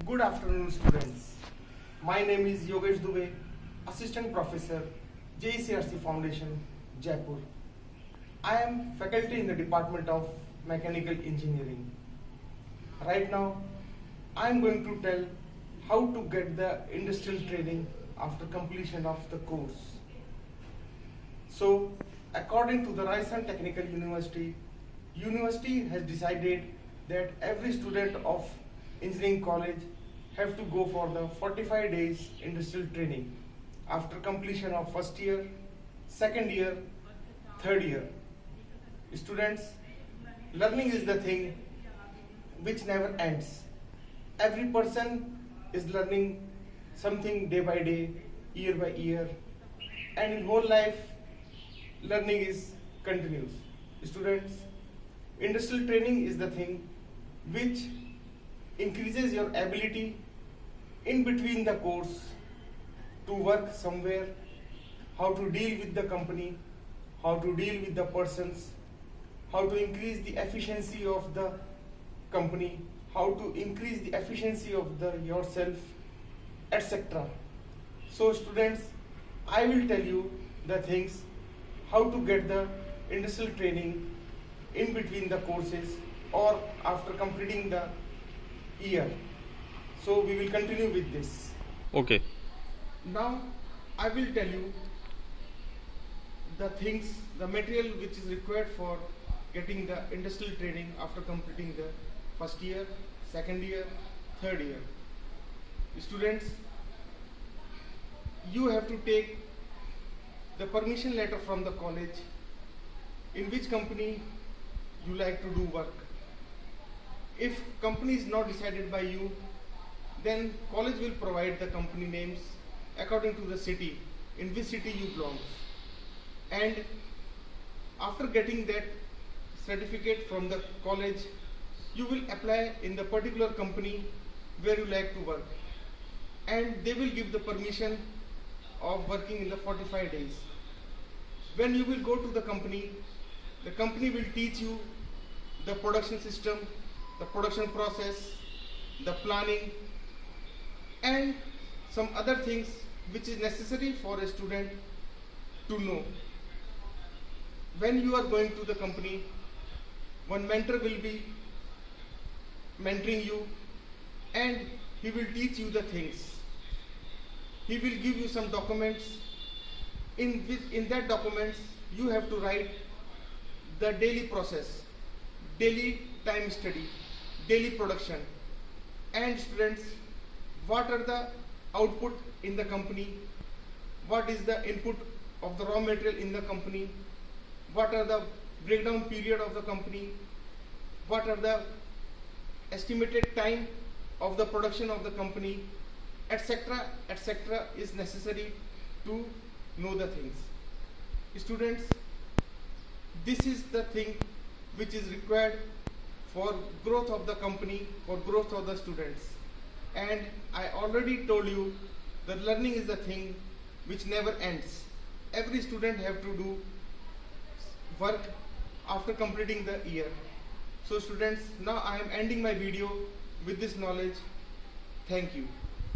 Good afternoon, students. My name is Yogesh Dubey, Assistant Professor, JECRC Foundation, Jaipur. I am faculty in the Department of Mechanical Engineering. Right now, I am going to tell how to get the industrial training after completion of the course. So, according to the Rajasthan Technical University, university has decided that every student of engineering college have to go for the 45 days industrial training after completion of first year, second year, third year. Students, learning is the thing which never ends. Every person is learning something day by day, year by year, and in whole life learning is continuous. Students, industrial training is the thing which increases your ability in between the course to work somewhere, how to deal with the company, how to deal with the persons, how to increase the efficiency of the company, how to increase the efficiency of the yourself, etc. So students, I will tell you the things how to get the industrial training in between the courses or after completing the year. So we will continue with this. Okay. Now I will tell you the things, the material which is required for getting the industrial training after completing the first year, second year, third year. Students, you have to take the permission letter from the college in which company you like to do work. If company is not decided by you, then college will provide the company names according to the city, in which city you belong. And after getting that certificate from the college, you will apply in the particular company where you like to work. And they will give the permission of working in the 45 days. When you will go to the company will teach you the production system, the production process, the planning, and some other things which is necessary for a student to know. When you are going to the company, one mentor will be mentoring you and he will teach you the things. He will give you some documents. In that documents, you have to write the daily process, daily time study, daily production, and students, what are the output in the company, what is the input of the raw material in the company, what are the breakdown period of the company, what are the estimated time of the production of the company, etc., etc. is necessary to know the things. Students, this is the thing which is required for growth of the company, for growth of the students. And I already told you that learning is the thing which never ends. Every student have to do work after completing the year. So students, now I am ending my video with this knowledge. Thank you.